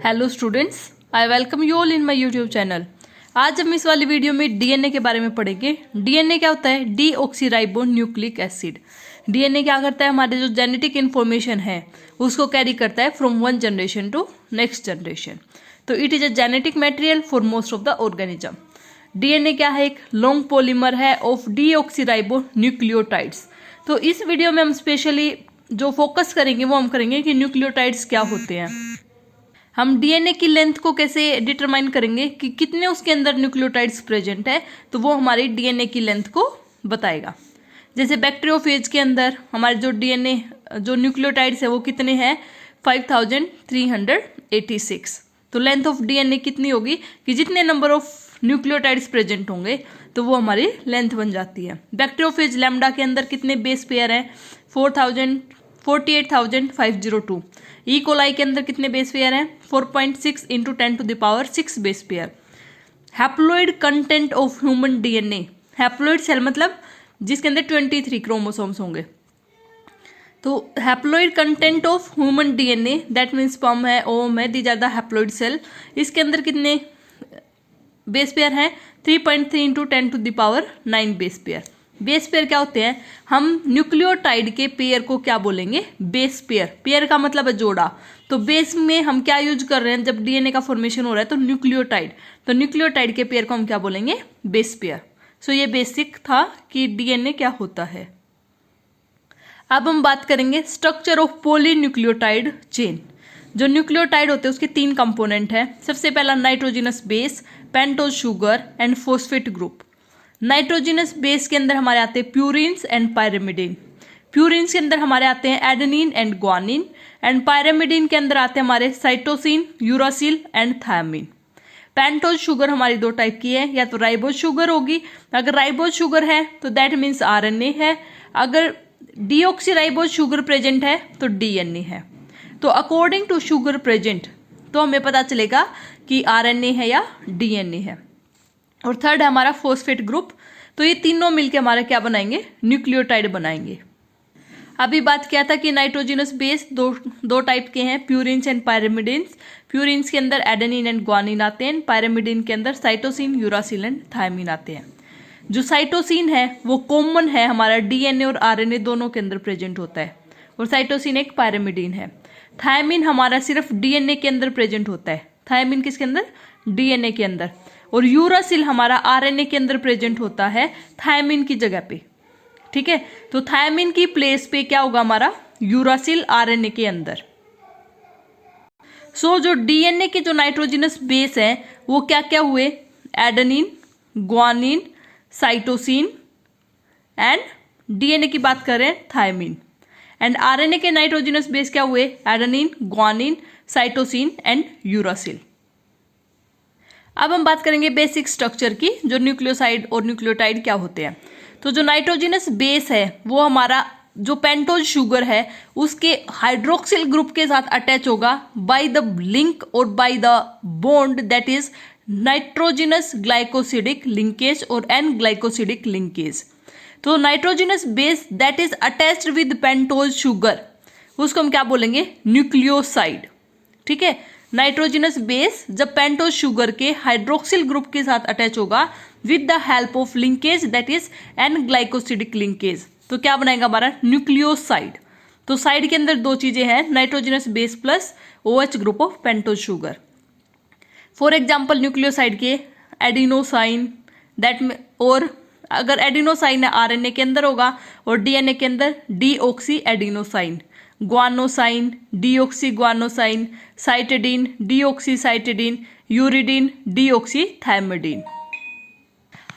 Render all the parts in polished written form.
Hello students, I welcome you all in my YouTube channel. आज हम इस वाली वीडियो में डीएनए के बारे में पढ़ेंगे। डीएनए क्या होता है? Deoxyribo nucleic acid. डीएनए क्या करता है? हमारे जो जेनेटिक इन्फॉर्मेशन है उसको कैरी करता है from one generation to next generation. तो it is a genetic material for most of the organism. DNA क्या है? एक लॉन्ग पॉलीमर है ऑफ डीऑक्सीराइबो न्यूक्लियोटाइड्स। तो इस वीडियो में हम स्पेशली जो फोकस करेंगे वो हम करेंगे कि न्यूक्लियोटाइड्स क्या होते हैं। हम डीएनए की लेंथ को कैसे डिटरमाइन करेंगे कि कितने उसके अंदर न्यूक्लियोटाइड्स प्रेजेंट है, तो वो हमारी डीएनए की लेंथ को बताएगा। जैसे बैक्टीरियोफेज के अंदर हमारे जो डीएनए जो न्यूक्लियोटाइड्स है वो कितने हैं? 5386। तो लेंथ ऑफ डीएनए कितनी होगी कि जितने नंबर ऑफ न्यूक्लियोटाइड्स प्रेजेंट होंगे तो वो हमारी लेंथ बन जाती है। बैक्टीरियोफेज लैम्डा के अंदर कितने बेस पेयर हैं? 48,502। ई कोलाई के अंदर कितने बेस पेयर हैं? 4.6 into 10⁶ base pair. Haploid content of human DNA. Haploid cell मतलब जिसके अंदर 23 क्रोमोसोम्स होंगे। तो haploid content of human DNA that means sperm है, ओवम है, these are the haploid cell. इसके अंदर कितने बेस पेयर हैं? 3.3 into 10⁹ base pair. Base pair क्या होते हैं? हम न्यूक्लियोटाइड के पेयर को क्या बोलेंगे? Base pair. पेयर का मतलब है जोड़ा। तो बेस में हम क्या यूज कर रहे हैं जब डीएनए का फॉर्मेशन हो रहा है? तो न्यूक्लियोटाइड। तो न्यूक्लियोटाइड के पेयर को हम क्या बोलेंगे? Base pair. सो ये बेसिक था कि डीएनए क्या होता है। अब हम बात करेंगे स्ट्रक्चर ऑफ पॉलीन्यूक्लियोटाइड चेन। जो न्यूक्लियोटाइड होते हैं उसके 3 कंपोनेंट है। सबसे पहला nitrogenous base, pentose sugar and phosphate group. Nitrogenous base के अंदर हमारे आते हैं प्यूरिन्स एंड पायरेमिडीन। प्यूरिन्स के अंदर हमारे आते हैं एडेनिन एंड ग्वानिन एंड पायरेमिडीन के अंदर आते हैं हमारे cytosine, uracil and thymine. Pentose sugar हमारी 2 टाइप की है, या तो राइबोज शुगर होगी। अगर राइबोज शुगर है तो दैट मीन्स आरएनए है। अगर डीऑक्सीराइबोज शुगर प्रेजेंट है तो डीएनए है। तो अकॉर्डिंग टू शुगर प्रेजेंट तो हमें पता चलेगा कि आरएनए है या डीएनए है। और थर्ड है हमारा फॉस्फेट ग्रुप। तो ये तीनों मिलके हमारा क्या बनाएंगे? न्यूक्लियोटाइड बनाएंगे। अभी बात किया था कि नाइट्रोजिनस बेस दो टाइप के हैं, प्यूरिन्स एंड पायरेमिडीन्स। प्यूरिन्स के अंदर एडेनिन एंड ग्वानिन आते हैं, पायरेमिडीन के अंदर साइटोसिन, यूरासिल एंड थायमिन आते हैं। जो साइटोसिन है वो कॉमन है, हमारा डीएनए और आरएनए दोनों के अंदर प्रेजेंट होता है, और साइटोसिन एक पायरेमिडीन है। थायमिन हमारा सिर्फ डीएनए के अंदर प्रेजेंट होता है। थायमिन किसके अंदर? डीएनए के अंदर। और यूरासिल हमारा आरएनए के अंदर प्रेजेंट होता है थायमिन की जगह पे। ठीक है, तो थायमिन की प्लेस पे क्या होगा हमारा? यूरासिल आरएनए के अंदर। सो जो डीएनए के जो नाइट्रोजिनस बेस है वो क्या क्या हुए? Adenine, guanine, cytosine and DNA की बात करें थायमिन। एंड आरएनए के नाइट्रोजिनस बेस क्या हुए? Adenine, guanine, cytosine and uracil. अब हम बात करेंगे बेसिक स्ट्रक्चर की, जो न्यूक्लियोसाइड और न्यूक्लियोटाइड क्या होते हैं। तो जो नाइट्रोजिनस बेस है वो हमारा जो पेंटोज शुगर है उसके हाइड्रोक्सिल ग्रुप के साथ अटैच होगा बाय द लिंक और by the bond that is nitrogenous glycosidic linkage और एन ग्लाइकोसिडिक लिंकेज। तो nitrogenous base that is attached with pentose sugar उसको हम क्या बोलेंगे? न्यूक्लियोसाइड। ठीक है, नाइट्रोजिनस बेस जब पेंटोज शुगर के हाइड्रोक्सिल ग्रुप के साथ अटैच होगा with the help of linkage that is an glycosidic linkage, तो क्या बनाएगा हमारा? न्यूक्लियोसाइड। तो साइड के अंदर 2 चीजें हैं, nitrogenous base plus OH group of pentose sugar. For example nucleoside के एडिनोसाइन दैट, और अगर एडिनोसाइन है आरएनए के अंदर होगा और डीएनए के अंदर deoxy adenosine, guanosine, deoxy guanosine, cytidine, deoxy cytidine, uridine, deoxy thymidine.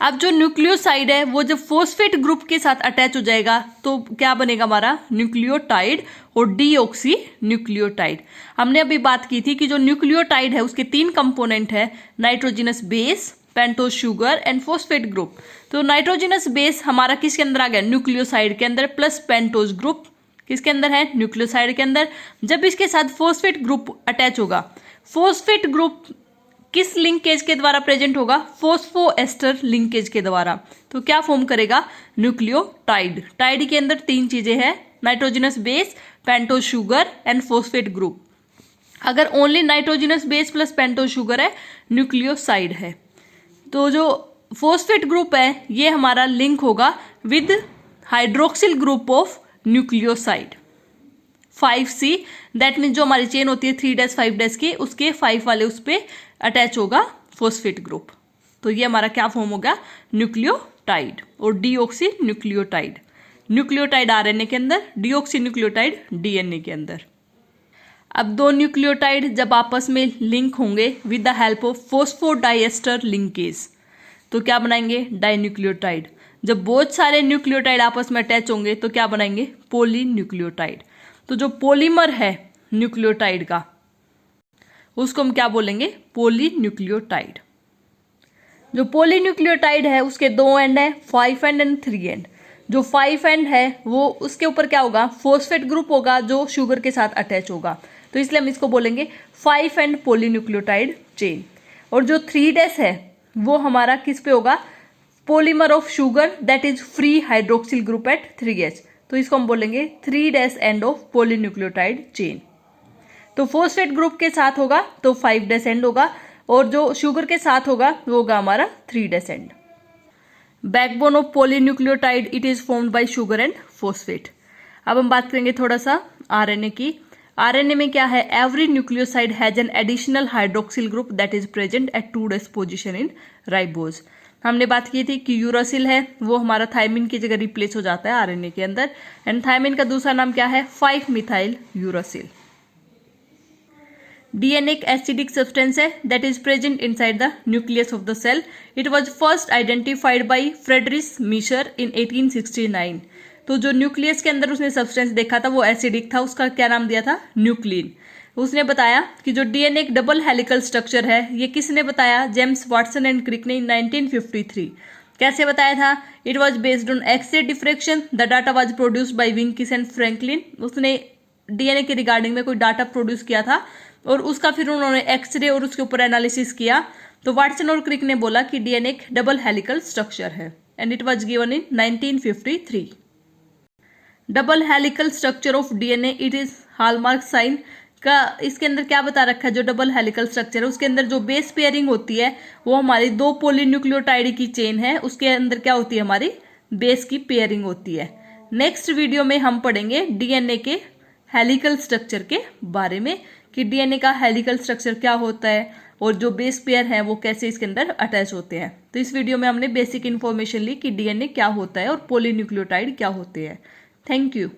अब जो न्यूक्लियोसाइड है वो जब फॉस्फेट ग्रुप के साथ अटैच हो जाएगा तो क्या बनेगा हमारा? न्यूक्लियोटाइड और डीऑक्सी न्यूक्लियोटाइड। हमने अभी बात की थी कि जो न्यूक्लियोटाइड है उसके 3 कंपोनेंट है, nitrogenous base, pentose sugar and phosphate group. तो नाइट्रोजिनस बेस हमारा किसके अंदर आ गया? न्यूक्लियोसाइड के अंदर, प्लस पेंटोज ग्रुप किसके अंदर है? न्यूक्लियोसाइड के अंदर। जब इसके साथ फॉस्फेट ग्रुप अटैच होगा, फॉस्फेट ग्रुप किस लिंकेज के द्वारा प्रेजेंट होगा? फॉस्फोएस्टर लिंकेज के द्वारा। तो क्या फॉर्म करेगा? न्यूक्लियोटाइड। टाइड के अंदर 3 चीजें हैं, nitrogenous base, pentose sugar and phosphate group. अगर only nitrogenous base plus pentose sugar है, न्यूक्लियोसाइड है। तो जो फॉस्फेट ग्रुप है ये हमारा लिंक होगा with hydroxyl group of nucleoside 5C, that mean जो हमारी चेन होती है 3' 5' की, उसके 5 वाले उस पर अटैच होगा फॉस्फेट ग्रुप। तो ये हमारा क्या फॉर्म हो गया, न्यूक्लियोटाइड। और डीऑक्सी न्यूक्लियोटाइड, न्यूक्लियोटाइड आरएनए के अंदर, डीऑक्सी न्यूक्लियोटाइड डीएनए के अंदर। अब दो न्यूक्लियोटाइड जब आपस में लिंक होंगे with the help of phosphodiester linkage, तो क्या बनाएंगे, डाइन्यूक्लियोटाइड। जब बहुत सारे न्यूक्लियोटाइड आपस में अटैच होंगे तो क्या बनाएंगे, पॉलीन्यूक्लियोटाइड। तो जो पॉलीमर है न्यूक्लियोटाइड का उसको हम क्या बोलेंगे, पॉलीन्यूक्लियोटाइड। जो पॉलीन्यूक्लियोटाइड है उसके 2 एंड है, 5 एंड एंड 3 एंड। जो 5 एंड है वो उसके ऊपर क्या होगा, फॉस्फेट ग्रुप होगा जो शुगर के साथ अटैच होगा, तो इसलिए हम इसको बोलेंगे 5 एंड पॉलीन्यूक्लियोटाइड चेन। और जो 3' है वो हमारा किस पे होगा, polymer of sugar that is free hydroxyl group at 3H, तो इसको हम बोलेंगे 3' एंड ऑफ पॉलीन्यूक्लियोटाइड चेन। तो फॉस्फेट ग्रुप के साथ होगा तो 5' एंड होगा, और जो शुगर के साथ होगा वो होगा हमारा 3' and. Backbone of polynucleotide it is formed by sugar and phosphate. अब हम बात करेंगे थोड़ा सा आरएनए की। आरएनए में क्या है, every nucleoside has an additional hydroxyl group that is present at 2' position in ribose. हमने बात की थी कि यूरासिल है वो हमारा थायमिन की जगह रिप्लेस हो जाता है आरएनए के अंदर, एंड थायमिन का दूसरा नाम क्या है, 5-मिथाइल यूरासिल। डीएनए एक एसिडिक सब्सटेंस है that is present inside the nucleus of the cell. It was first identified by Friedrich Miescher in 1869। तो जो न्यूक्लियस के अंदर उसने सब्सटेंस देखा था वो एसिडिक था, उसका क्या नाम दिया था, न्यूक्लिन। उसने बताया कि जो डीएनए एक डबल हेलिकल स्ट्रक्चर है, ये किसने बताया, जेम्स वाटसन एंड क्रिक ने 1953। कैसे बताया था, it was based on X-ray diffraction, the data was produced by Wilkins and Franklin. उसने डीएनए के रिगार्डिंग में कोई डाटा प्रोड्यूस किया था और उसका फिर उन्होंने एक्सरे और उसके ऊपर एनालिसिस किया, तो वाटसन और क्रिक ने बोला कि डीएनए एक डबल हेलिकल स्ट्रक्चर है, and it was given in 1953। Double helical structure of DNA it is hallmark sign का, इसके अंदर क्या बता रखा है, जो डबल हेलिकल स्ट्रक्चर है उसके अंदर जो बेस पेयरिंग होती है वो हमारी 2 पॉलीन्यूक्लियोटाइड की चेन है, उसके अंदर क्या होती है, हमारी बेस की पेयरिंग होती है। नेक्स्ट वीडियो में हम पढ़ेंगे डीएनए के हेलिकल स्ट्रक्चर के बारे में कि डीएनए का हेलिकल स्ट्रक्चर क्या होता है और जो बेस पेयर है वो कैसे इसके अंदर अटैच होते हैं। तो इस वीडियो में हमने बेसिक इन्फॉर्मेशन ली कि डीएनए क्या होता है और पॉलीन्यूक्लियोटाइड क्या होते हैं। Thank you.